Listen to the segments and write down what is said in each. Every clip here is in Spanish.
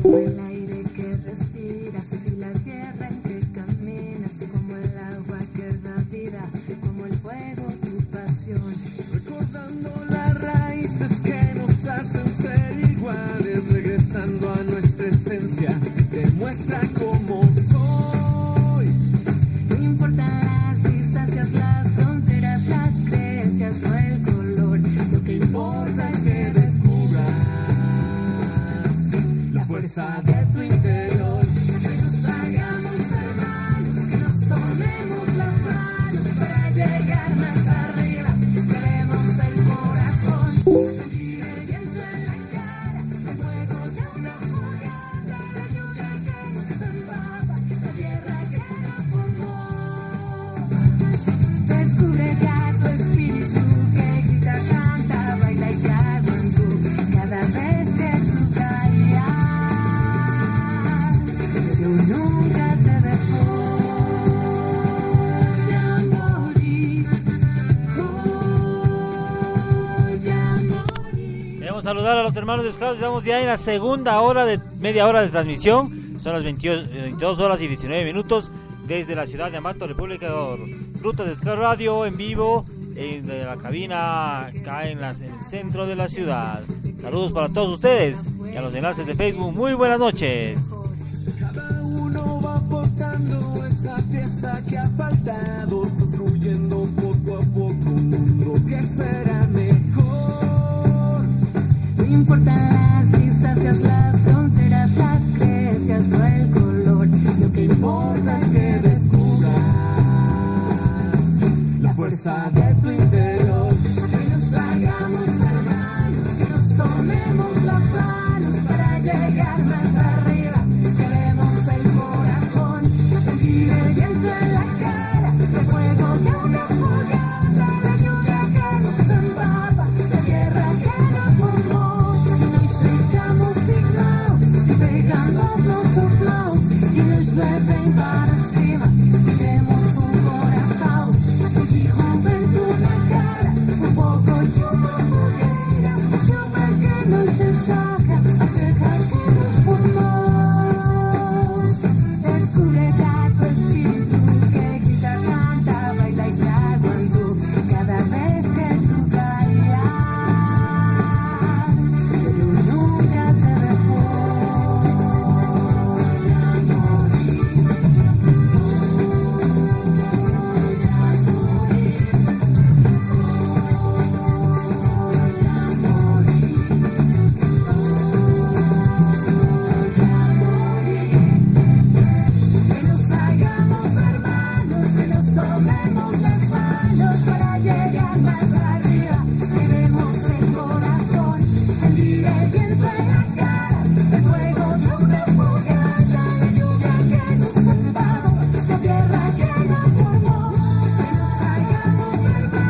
como el aire que respiras y la tierra en que caminas, como el agua que da vida, como el fuego tu pasión. Recordando las raíces que nos hacen ser iguales, regresando a nuestra esencia, demuestra cómo soy. No importan las distancias, las fronteras, las creencias o el color, lo que importa es que descubras la fuerza de tu interior. que nos hagamos hermanos, que nos tomemos las manos para llegar más arriba. Queremos el corazón, sentir el viento en la cara, el fuego de una fogata, la lluvia que nos empapa, la tierra que nos formó. Descubre ya tu espíritu que grita, canta, baila y hago en tú cada vez que tú callas. Yo nunca te dejo, ya morí, ya morí. Queremos saludar a los hermanos de Scouts. Estamos ya en la segunda hora de media hora de transmisión. Son las 22 horas y 19 minutos desde la ciudad de Ambato, República de Ruta de Scout Radio en vivo en la cabina acá en el centro de la ciudad. Saludos para todos ustedes y a los enlaces de Facebook. Muy buenas noches. Cada uno va aportando esa pieza que ha faltado, construyendo poco a poco un mundo que será mejor. No importan las distancias, las fronteras, las creencias o el color, lo que importa es que descubras La fuerza de tu interior. que nos hagamos hermanos, que nos tomemos las manos para llegar más arriba. Queremos el corazón, sentir el viento en la cara, el fuego de una fogata, la lluvia que nos empapa, la tierra que nos formó. Nos echamos signos y pegamos los soplados y nos llueven para encima. Queremos un corazón, sentir juventud en la cara, un poco lluvia fogueira, lluvia que nos ensaca a dejar que nos formó. Descubre ya tu espíritu que grita, canta, baila y trago en tú cada vez que tú callas. Pero nunca te dejó, ya morí, que nos hagamos hermanos, que nos tomemos las manos para llegar más arriba. Queremos el corazón, sentir el viento en la cara, el fuego de una fogata, la lluvia que nos empapa, la tierra que nos formó. Que nos hagamos hermanos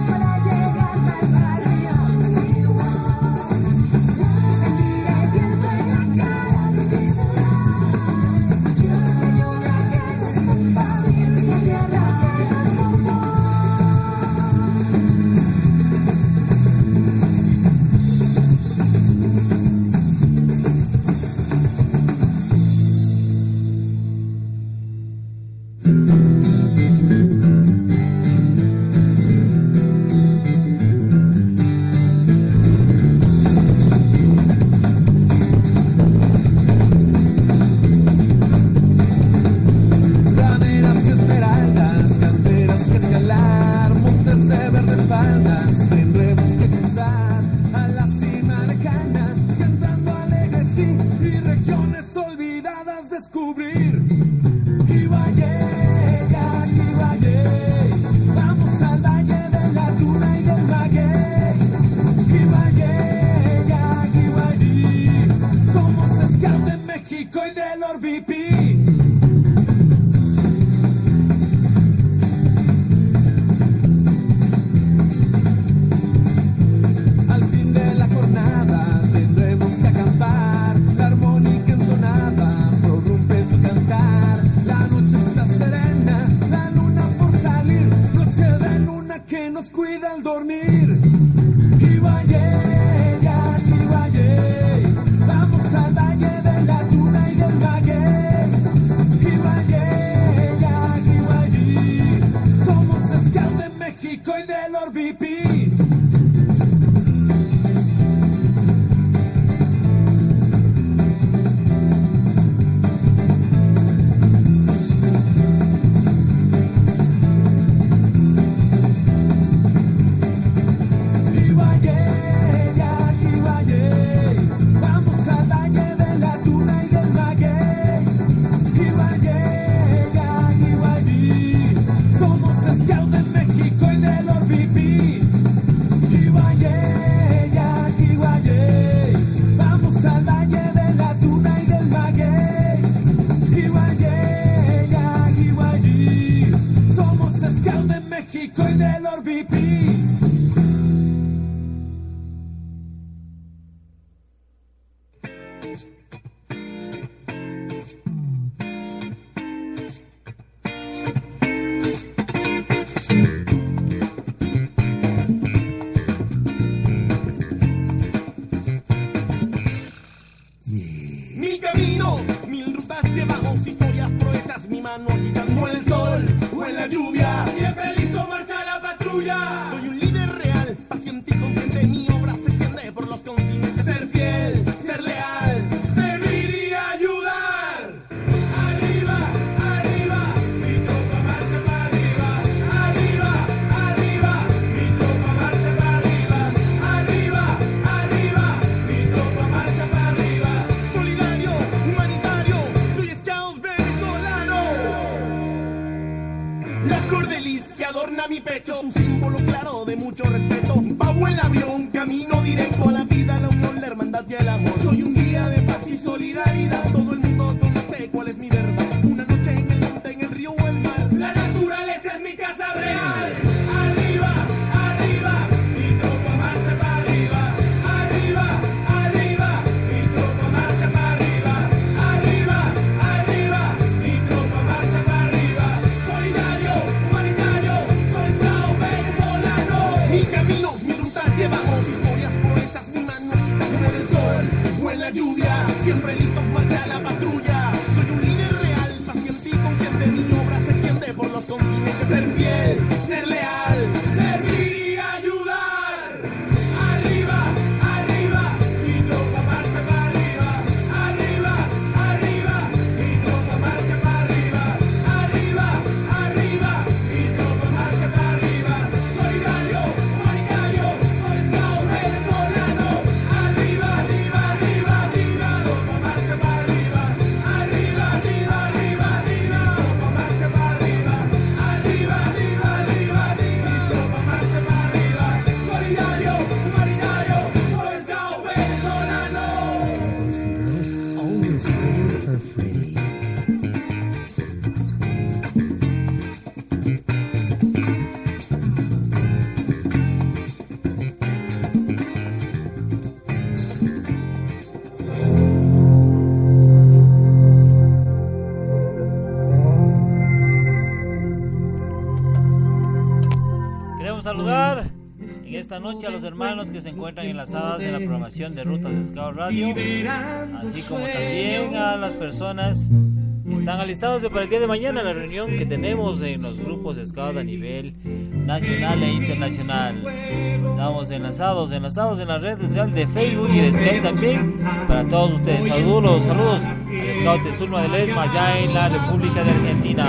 para llegar más arriba. Sentir el viento en la cara, la lluvia que nos empapa, la tierra que nos formó. Praderas y esmeraldas, canteras que escalar, montes de verdes faldas, tendremos que cruzar a la cima lejana, cantando alegre sí, y regiones olvidadas descubrir. Kivaye, vamos al valle de la Tuna y del Maguey. Kivaye, somos Scout de México y del Orbipi. Al fin de la jornada tendremos que acampar, la armónica entonada prorrumpe su cantar. mano agitando el sol o en la lluvia. Siempre listo, marcha la patrulla. Soy un líder real, paciente y consciente. Mi obra se extiende por los continentes. Ser fiel, ser leal, Servir y ayudar. Arriba, arriba, mi tropa marcha para arriba. Arriba, arriba, mi tropa marcha para arriba. Arriba, arriba, mi tropa marcha para arriba. solidario, humanitario. Soy scout venezolano. La cordelis que adorna mi pecho es un símbolo claro de mucho respeto. Pavo el avión, camino directo a la vida, la unión, la hermandad y el amor. Soy un guía de paz y solidaridad. Todo el mundo conoce cuál es mi verdad. Una noche en el monte, en el río o el mar. La naturaleza es mi casa real. Arriba, arriba, mi tropa marcha para arriba. Arriba, arriba, mi tropa marcha para arriba. Arriba, arriba, mi tropa marcha para arriba. Solidario, humanitario, soy scout venezolano. Mi camino, mi ruta llevamos historias, poetas, mi mano agita en el sol o en la lluvia. Siempre listos, marcha la patrulla. Soy un líder real, paciente y consciente. Mi obra se extiende por los continentes. Ser fiel, ser leal. Servir y ayudar. Arriba, arriba, mi tropa marcha para arriba. Arriba, arriba, mi tropa marcha para arriba. Arriba, arriba, mi tropa marcha para arriba. Solidario, humanitario, soy scout venezolano. Arriba, arriba, arriba, arriba, tropa marcha para arriba. Arriba, arriba, arriba, arriba, tropa marcha para arriba. Arriba, arriba, arriba, arriba, tropa marcha para arriba. Solidario, humanitario, soy scout venezolano. Boys and girls, always ready for free. Queremos saludar en esta noche a los hermanos que se encuentran enlazados en la programación de Rutas de Scout Radio, así como también a las personas que están alistados para el día de mañana, la reunión que tenemos en los grupos de Scout a nivel nacional e internacional. Estamos enlazados en la red social de Facebook y de Skype también para todos ustedes. Saludos al Scout de Zulma de Ledesma allá en la República de Argentina.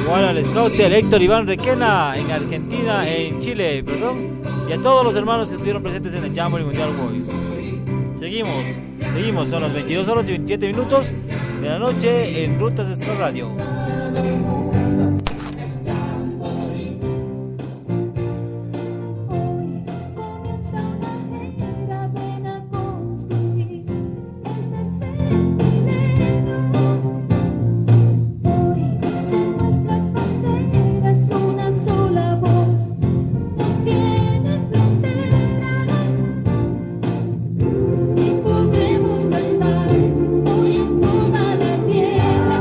Igual al Scout del Héctor Iván Requena en Argentina, en Chile, perdón. Y a todos los hermanos que estuvieron presentes en el Jamboree Mundial Boys. Seguimos, son las 22 horas y 27 minutos de la noche en Rutas de Scout Radio. Podemos cantar hoy en toda la tierra.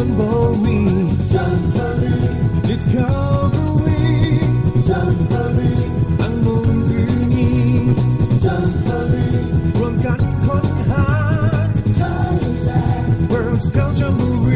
jamboree. Discovery, ang mundoรวมกันค้นหา World Scout Jamboree.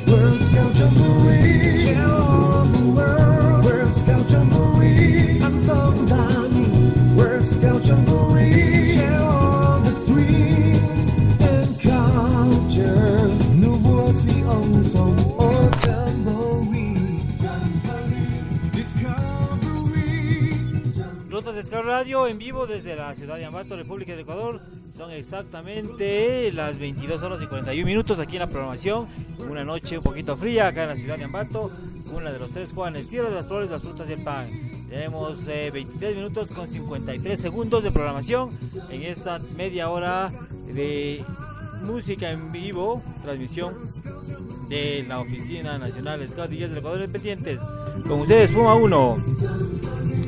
World Scout Jamboree, share all the world. World Scout Jamboree, ang damdamin. World Scout Jamboree, share all the dreams and cultures. Nubuot siong song o Jamboree. Discovery. Rutas de Ska Radio en vivo desde la ciudad de Ambato, República del Ecuador. Son exactamente las 22 horas y 41 minutos aquí en la programación. Una noche un poquito fría acá en la ciudad de Ambato. Una de los tres Juanes, tierra de las flores, las frutas y el pan. Tenemos 23 minutos con 53 segundos de programación en esta media hora de música en vivo, transmisión de la Oficina Nacional Scout y Guías del Ecuador Independientes. Con ustedes, Puma 1.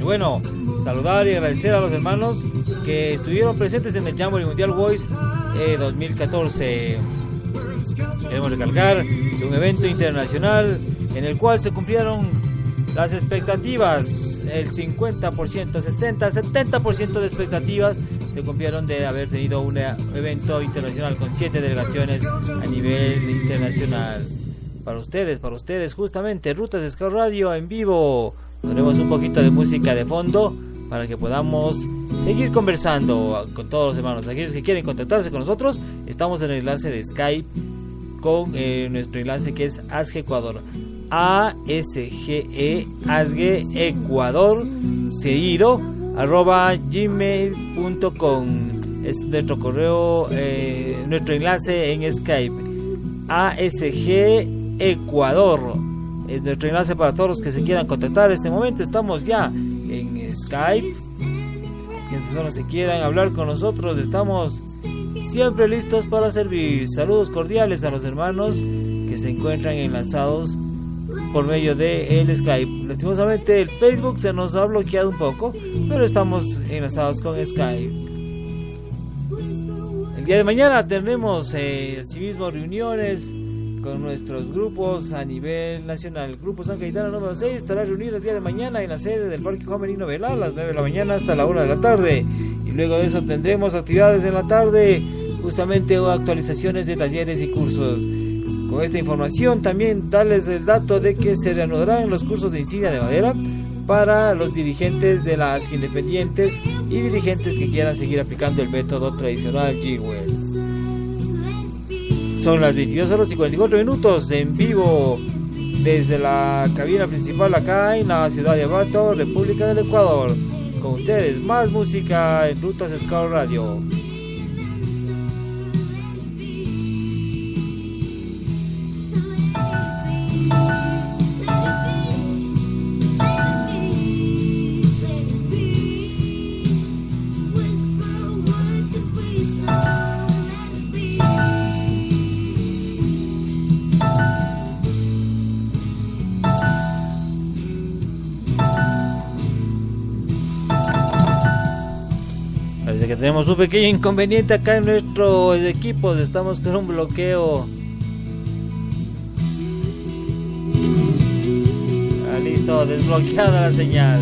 Bueno, saludar y agradecer a los hermanos que estuvieron presentes en el Jamboree Mundial Voice 2014. Queremos recalcar de un evento internacional en el cual se cumplieron las expectativas, el 50%, 60%, 70% de expectativas se cumplieron de haber tenido un evento internacional con 7 delegaciones a nivel internacional. Para ustedes justamente, Rutas de Ska Radio en vivo. Tenemos un poquito de música de fondo para que podamos seguir conversando con todos los hermanos. Aquellos que quieren contactarse con nosotros, estamos en el enlace de Skype con nuestro enlace que es ASGE Ecuador. ASGE, ASGE Ecuador, seguido, @gmail.com. Es nuestro correo, nuestro enlace en Skype. ASGE Ecuador. Es nuestro enlace para todos los que se quieran contactar. En este momento estamos ya en Skype. Que personas que quieran hablar con nosotros, estamos siempre listos para servir. Saludos cordiales a los hermanos que se encuentran enlazados por medio de el Skype. Lastimosamente el Facebook se nos ha bloqueado un poco, pero estamos enlazados con Skype. El día de mañana tendremos asimismo reuniones con nuestros grupos a nivel nacional. El Grupo San Cayetano número 6 estará reunido el día de mañana en la sede del Parque Juan Benigno Velá a las 9 de la mañana hasta la 1 de la tarde. Y luego de eso tendremos actividades en la tarde, justamente actualizaciones de talleres y cursos. Con esta información también darles el dato de que se reanudarán los cursos de insignia de madera para los dirigentes de las independientes y dirigentes que quieran seguir aplicando el método tradicional GWEL. Son las 22 horas y 44 minutos en vivo desde la cabina principal acá en la ciudad de Ambato, República del Ecuador. Con ustedes, más música en Rutas Ska Radio. Que tenemos un pequeño inconveniente acá en nuestros equipos, estamos con un bloqueo. Listo, desbloqueada la señal.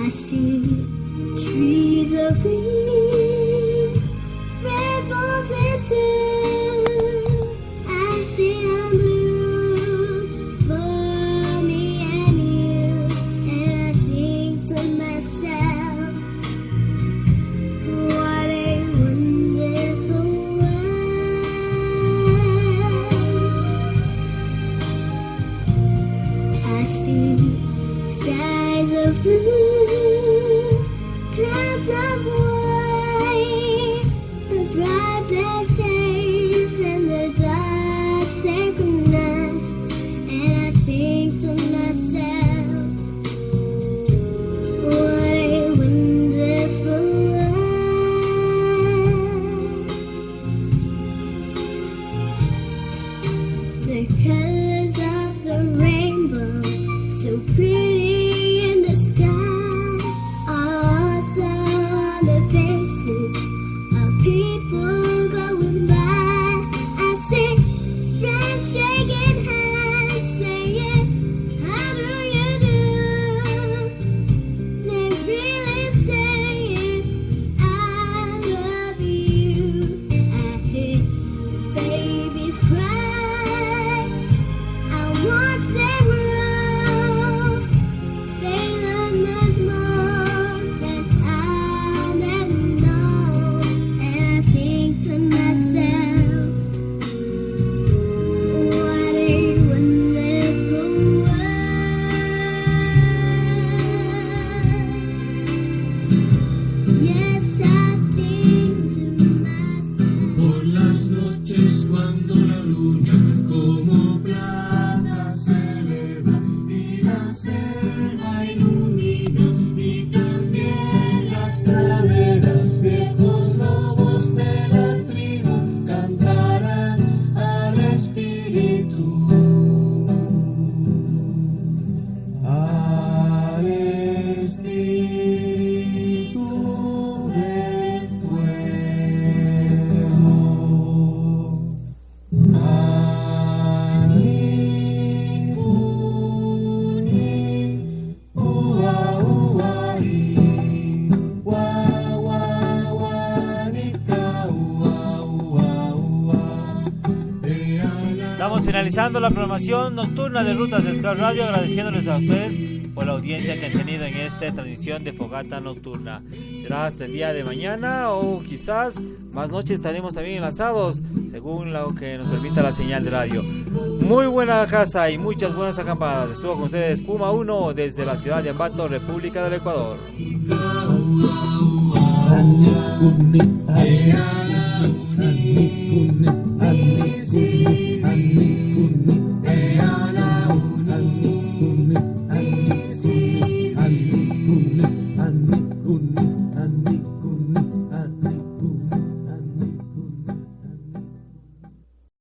I see trees of green, red finalizando la programación nocturna de Rutas de Scout Radio, agradeciéndoles a ustedes por la audiencia que han tenido en esta transmisión de Fogata Nocturna. Será hasta el día de mañana o quizás más noche estaremos también enlazados según lo que nos permita la señal de radio. Muy buena casa y muchas buenas acampadas. Estuvo con ustedes Puma 1 desde la ciudad de Ambato, República del Ecuador. Anikune